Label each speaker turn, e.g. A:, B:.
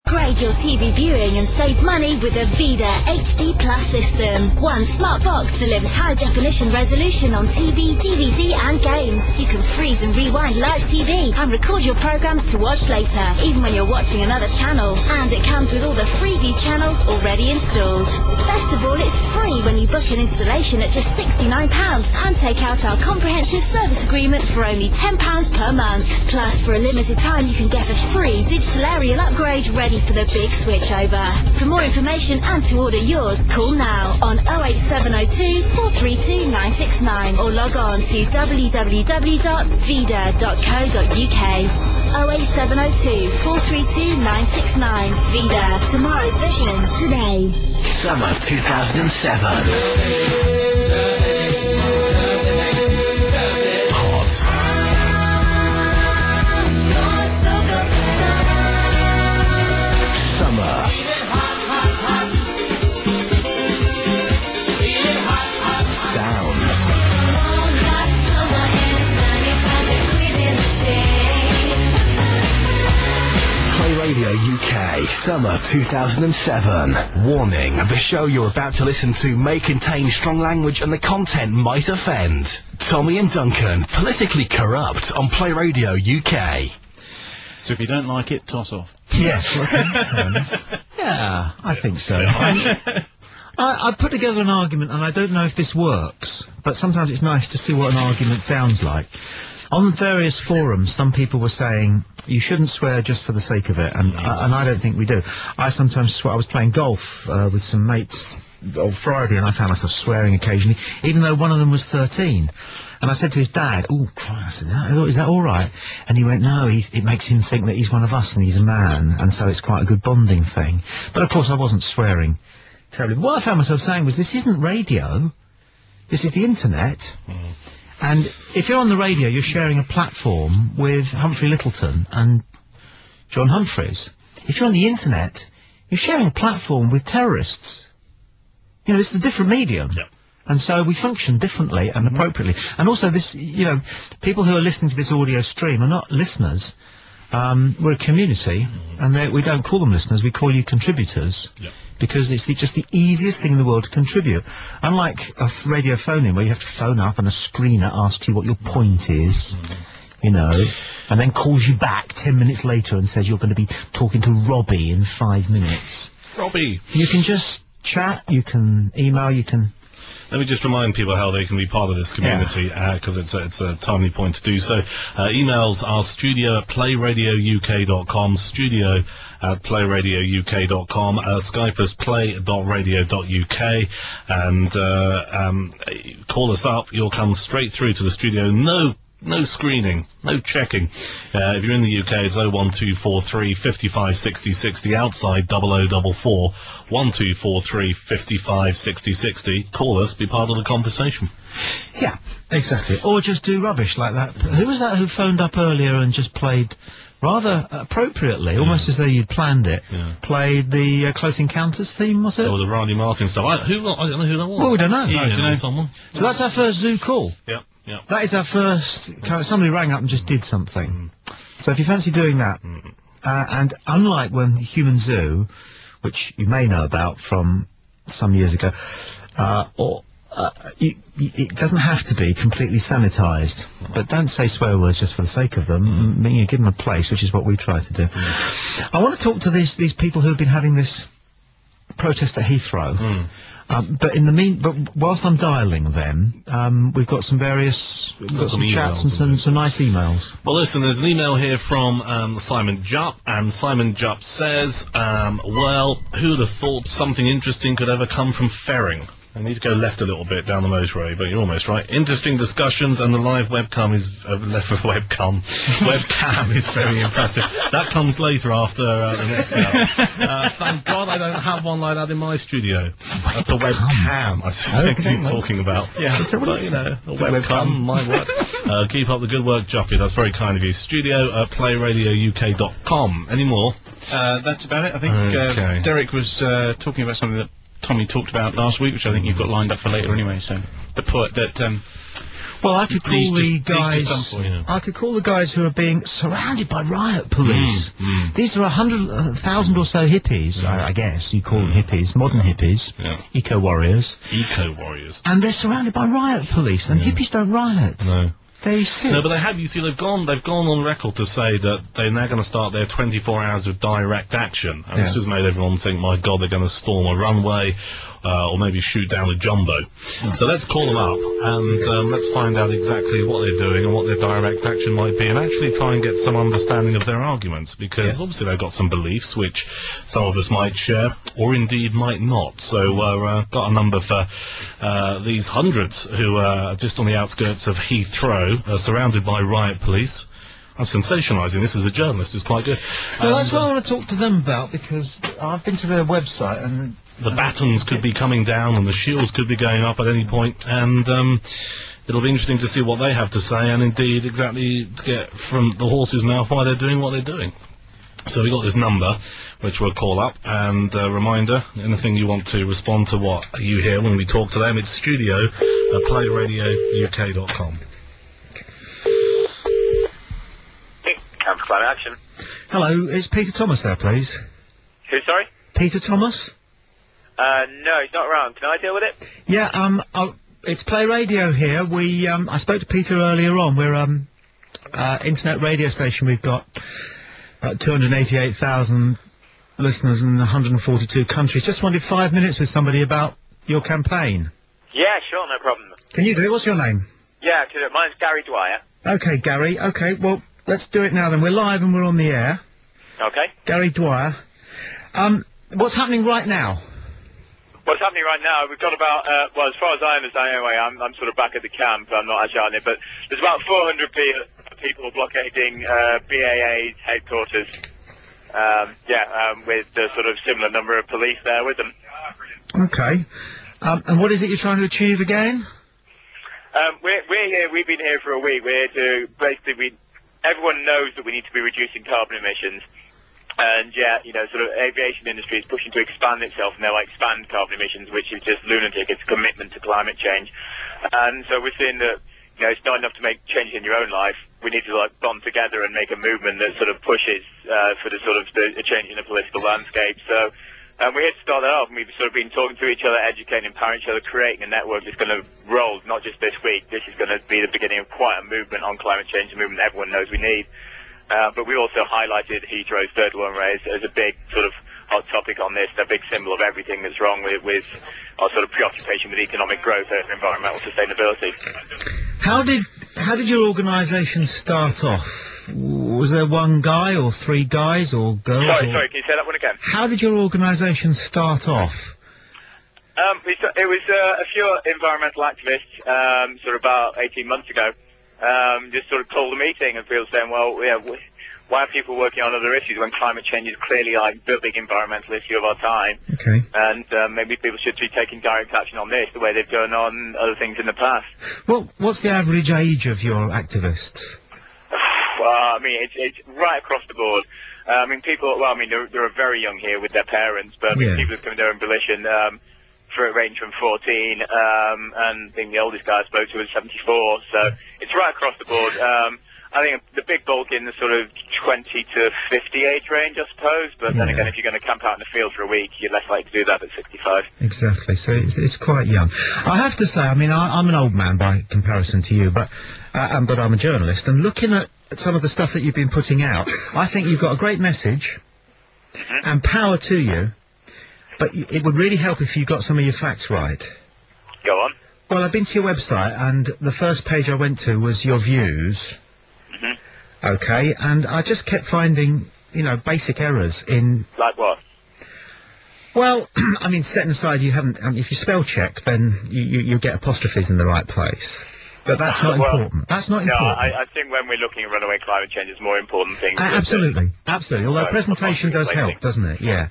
A: Upgrade your TV viewing and save money with a Vida HD Plus system. One smart box delivers high-definition resolution on TV, DVD and games. You can freeze and rewind live TV and record your programs to watch later, even when you're watching another channel. And it comes with all the Freeview channels already installed. Best of all, it's free when you book an installation at just £69 and take out our comprehensive service agreement for only £10 per month. Plus, for a limited time, you can get a free digital aerial upgrade ready for the big switchover. For more information and to order yours, call now on 08702 432 969 or log on to www.vida.co.uk. 08702 432 969. Vida. Tomorrow's vision today.
B: Summer 2007. Radio UK, Summer 2007. Warning, the show you're about to listen to may contain strong language and the content might offend. Tommy and Duncan, politically corrupt on Play Radio UK.
C: So if you don't like it, toss off.
D: Yes. Yeah, I think so. I put together an argument and I don't know if this works, but sometimes it's nice to see what an argument sounds like. On various forums, some people were saying you shouldn't swear just for the sake of it, and I don't think we do. I sometimes swear. I was playing golf with some mates on Friday, and I found myself swearing occasionally, even though one of them was 13. And I said to his dad, "Oh, Christ, is that all right?" And he went, "No, it makes him think that he's one of us and he's a man, and so it's quite a good bonding thing." But of course, I wasn't swearing terribly. But what I found myself saying was, this isn't radio. This is the internet. And if you're on the radio, you're sharing a platform with Humphrey Lyttelton and John Humphreys. If you're on the internet, you're sharing a platform with terrorists. You know, this is a different medium. Yep. And so we function differently and appropriately. And also this, you know, people who are listening to this audio stream are not listeners. We're a community, and we don't call them listeners, we call you contributors. Yep. Because it's just the easiest thing in the world to contribute. Unlike a radio phone-in where you have to phone up and a screener asks you what your point is, you know, and then calls you back 10 minutes later and says you're going to be talking to Robbie in 5 minutes.
E: Robbie!
D: You can just chat, you can email, you can...
E: Let me just remind people how they can be part of this community, because it's a timely point to do so. Emails are studio@playradiouk.com, studio@playradiouk.com, Skype us play.radio.uk, and call us up. You'll come straight through to the studio. No screening, no checking. If you're in the UK, it's 01243 55 60 60. Outside 0044 1243 55 60 60. Call us, be part of the conversation.
D: Yeah, exactly. Or just do rubbish like that. Who was that who phoned up earlier and just played rather appropriately, almost as though you'd planned it? Played the Close Encounters theme, was it?
E: That was a Randy Martin stuff. I don't know who that was.
D: Well, we don't know.
E: You know someone.
D: So that's our first Zoo call.
E: Yep. Yeah.
D: That is our first... somebody rang up and just did something. So if you fancy doing that, and unlike when Human Zoo, which you may know about from some years ago, it doesn't have to be completely sanitised. But don't say swear words just for the sake of them. You give them a place, which is what we try to do. I want to talk to these people who have been having this protest at Heathrow. But whilst I'm dialing them, we've got some chats and some nice emails.
E: Well, listen, there's an email here from Simon Jupp, and Simon Jupp says, well, who'd have thought something interesting could ever come from Ferring? I need to go left a little bit down the motorway, but you're almost right. Interesting discussions, and the live webcam is webcam is very impressive. That comes later after the next hour. Thank God I don't have one like that in my studio. That's a webcam. I think he's talking about. Yeah, but you know, a webcam might work. Keep up the good work, Juppy. That's very kind of you. Studio@playradiouk.com. Any more?
C: That's about it. I think Derek was talking about something that Tommy talked about last week, which I think you've got lined up for later anyway. So the point that
D: Well, I could call the guys.
E: Yeah.
D: I could call the guys who are being surrounded by riot police. These are 100,000 or so hippies, I guess you call them hippies, modern hippies, eco warriors.
E: Eco warriors.
D: And they're surrounded by riot police, and hippies don't riot.
E: No.
D: They sit.
E: No, but they have. You see, they've gone on record to say that they're now going to start their 24 hours of direct action, and this has made everyone think, my God, they're going to storm a runway, or maybe shoot down a jumbo. So let's call them up and let's find out exactly what they're doing and what their direct action might be, and actually try and get some understanding of their arguments, because obviously they've got some beliefs which some of us might share, or indeed might not. So got a number for these hundreds who are just on the outskirts of Heathrow, surrounded by riot police. I'm sensationalising this as a journalist. It's quite good.
D: Well, that's what I want to talk to them about, because I've been to their website and
E: the batons could be coming down and the shields could be going up at any point, and it'll be interesting to see what they have to say, and indeed exactly to get from the horse's mouth why they're doing what they're doing. So we got this number which we'll call up, and reminder, anything you want to respond to what you hear when we talk to them, it's studio@playradiouk.com.
F: Camp Climate Action.
D: Hello, is Peter Thomas there, please?
F: Who, sorry?
D: Peter Thomas?
F: No, he's not around. Can I deal with it?
D: Yeah, it's Play Radio here. I spoke to Peter earlier on. We're, internet radio station. We've got 288,000 listeners in 142 countries. Just wanted 5 minutes with somebody about your campaign.
F: Yeah, sure, no problem.
D: Can you do it? What's your name?
F: Yeah, mine's Gary Dwyer.
D: Okay, Gary. Okay, well, let's do it now then. We're live and we're on the air.
F: Okay.
D: Gary Dwyer. What's happening right now?
F: What's happening right now, we've got about, well, as far as I understand anyway, I'm sort of back at the camp, I'm not actually on it, but there's about 400 people blockading BAA's headquarters. With the sort of similar number of police there with them.
D: Okay. And what is it you're trying to achieve again?
F: We're here, we've been here for a week. We're here to, basically, everyone knows that we need to be reducing carbon emissions. And sort of aviation industry is pushing to expand itself, and they'll expand carbon emissions, which is just lunatic. It's a commitment to climate change. And so we're seeing that, it's not enough to make change in your own life. We need to bond together and make a movement that sort of pushes for the sort of the change in the political landscape. So we're here to start that off, and we've sort of been talking to each other, educating, empowering each other, creating a network that's going to roll, not just this week. This is going to be the beginning of quite a movement on climate change, a movement everyone knows we need. But we also highlighted Heathrow's third runway as a big sort of hot topic on this, a big symbol of everything that's wrong with our sort of preoccupation with economic growth and environmental sustainability.
D: How did your organisation start off? Was there one guy or three guys or girls?
F: Sorry, can you say that one again?
D: How did your organisation start off?
F: It was a few environmental activists, sort of about 18 months ago. Just sort of called a meeting, and people saying, well, why are people working on other issues when climate change is clearly the big environmental issue of our time?
D: Okay.
F: And maybe people should be taking direct action on this the way they've done on other things in the past.
D: Well, what's the average age of your activists?
F: Well, I mean, it's right across the board. I mean, they're very young here with their parents, but people who've come to their own volition, for a range from 14, and I think the oldest guy I spoke to was 74, so it's right across the board. I think the big bulk in the sort of 20 to 50 age range, I suppose, but then again, if you're going to camp out in the field for a week, you're less likely to do that at 65.
D: Exactly, so it's quite young. I have to say, I mean, I'm an old man by comparison to you, but I'm a journalist, and looking at some of the stuff that you've been putting out, I think you've got a great message, and power to you. But it would really help if you got some of your facts right.
F: Go on.
D: Well, I've been to your website, and the first page I went to was your views. Okay, and I just kept finding, basic errors in...
F: Like what?
D: Well, I mean, setting aside you haven't... if you spell check, then you get apostrophes in the right place. But that's not important. That's not important.
F: No, I think when we're looking at runaway climate change, it's more important things.
D: Absolutely. Although presentation does help, doesn't it? Yeah.